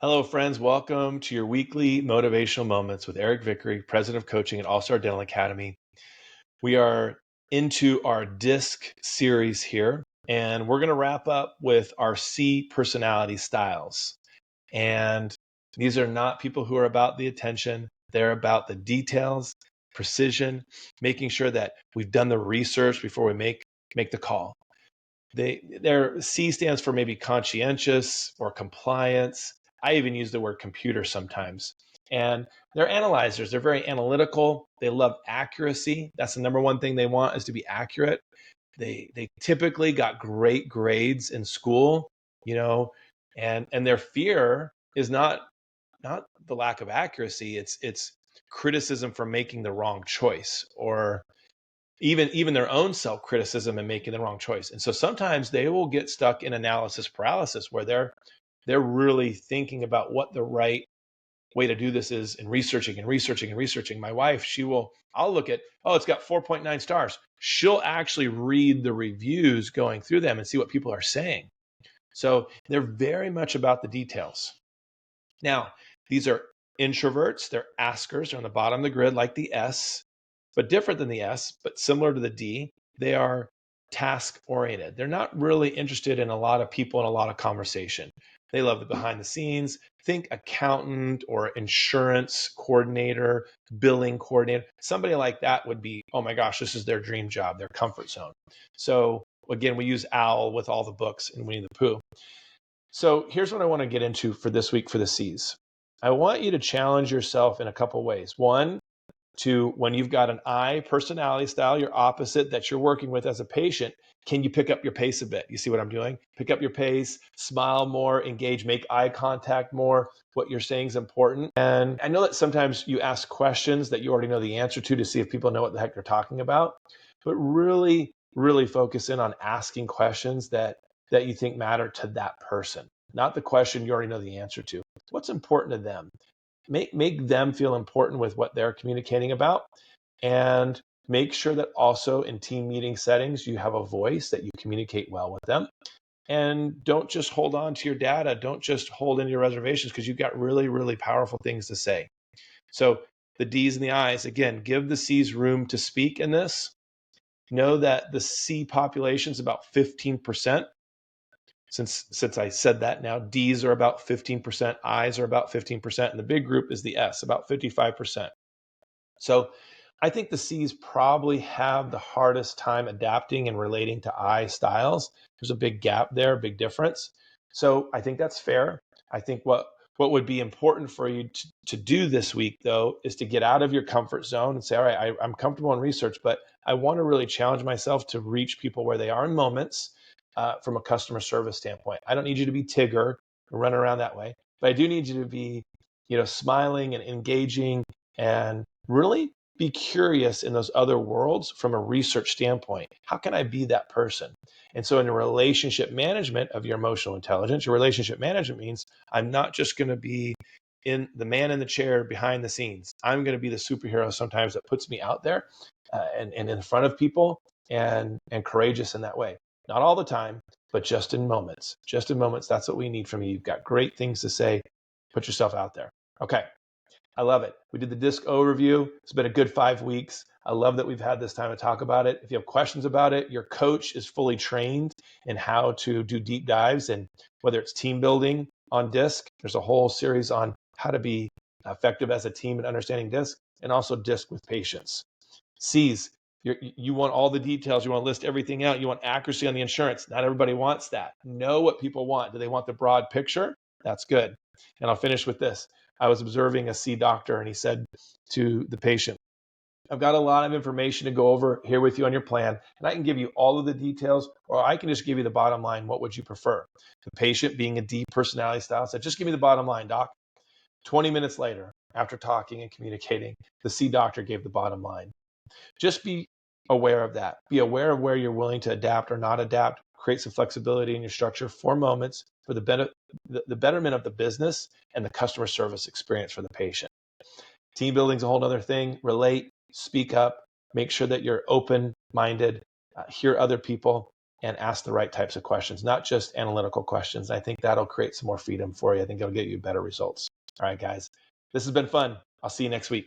Hello, friends. Welcome to your weekly motivational moments with Eric Vickery, president of coaching at All Star Dental Academy. We are into our DISC series here, and we're going to wrap up with our C personality styles. And these are not people who are about the attention, they're about the details, precision, making sure that we've done the research before we make the call. Their C stands for maybe conscientious or compliance. I even use the word computer sometimes. And they're analyzers. They're very analytical. They love accuracy. That's the number one thing they want, is to be accurate. They typically got great grades in school, and their fear is not the lack of accuracy. It's criticism for making the wrong choice, or even their own self-criticism and making the wrong choice. And so sometimes they will get stuck in analysis paralysis, where they're really thinking about what the right way to do this is, and researching and researching and researching. My wife, I'll look at, oh, it's got 4.9 stars. She'll actually read the reviews going through them and see what people are saying. So they're very much about the details. Now, these are introverts. They're askers. They're on the bottom of the grid like the S, but different than the S, but similar to the D. They are task oriented. They're not really interested in a lot of people and a lot of conversation. They love the behind the scenes. Think accountant or insurance coordinator, billing coordinator. Somebody like that would be, oh my gosh, this is their dream job, their comfort zone. So again, we use OWL with all the books in Winnie the Pooh. So here's what I want to get into for this week for the C's. I want you to challenge yourself in a couple ways. One, to when you've got an I personality style, your opposite that you're working with as a patient, can you pick up your pace a bit? You see what I'm doing? Pick up your pace, smile more, engage, make eye contact more. What you're saying is important. And I know that sometimes you ask questions that you already know the answer to see if people know what the heck they're talking about, but really, really focus in on asking questions that you think matter to that person, not the question you already know the answer to. What's important to them? Make them feel important with what they're communicating about, and make sure that also in team meeting settings, you have a voice that you communicate well with them. And don't just hold on to your data. Don't just hold in your reservations, because you've got really, really powerful things to say. So the D's and the I's, again, give the C's room to speak in this. Know that the C population is about 15%. Since I said that, now D's are about 15%, I's are about 15%, and the big group is the S, about 55%. So I think the C's probably have the hardest time adapting and relating to I styles. There's a big gap there, big difference. So I think that's fair. I think what would be important for you to do this week, though, is to get out of your comfort zone and say, all right, I'm comfortable in research, but I want to really challenge myself to reach people where they are in moments, from a customer service standpoint. I don't need you to be Tigger or run around that way, but I do need you to be, smiling and engaging, and really be curious in those other worlds from a research standpoint. How can I be that person? And so in the relationship management of your emotional intelligence, your relationship management means I'm not just going to be in the man in the chair behind the scenes. I'm going to be the superhero sometimes that puts me out there, and in front of people, and courageous in that way. Not all the time, but just in moments. Just in moments, that's what we need from you. You've got great things to say. Put yourself out there. Okay. I love it. We did the DISC overview. It's been a good 5 weeks. I love that we've had this time to talk about it. If you have questions about it, your coach is fully trained in how to do deep dives, and whether it's team building on DISC, there's a whole series on how to be effective as a team in understanding DISC, and also DISC with patients. C's, you want all the details. You want to list everything out. You want accuracy on the insurance. Not everybody wants that. Know what people want. Do they want the broad picture? That's good. And I'll finish with this. I was observing a C doctor, and he said to the patient, I've got a lot of information to go over here with you on your plan, and I can give you all of the details, or I can just give you the bottom line. What would you prefer? The patient, being a D personality style, said, just give me the bottom line, doc. 20 minutes later, after talking and communicating, the C doctor gave the bottom line. Just be aware of that. Be aware of where you're willing to adapt or not adapt. Create some flexibility in your structure for moments for the betterment of the business and the customer service experience for the patient. Team building is a whole other thing. Relate, speak up, make sure that you're open-minded, hear other people, and ask the right types of questions, not just analytical questions. I think that'll create some more freedom for you. I think it'll get you better results. All right, guys, this has been fun. I'll see you next week.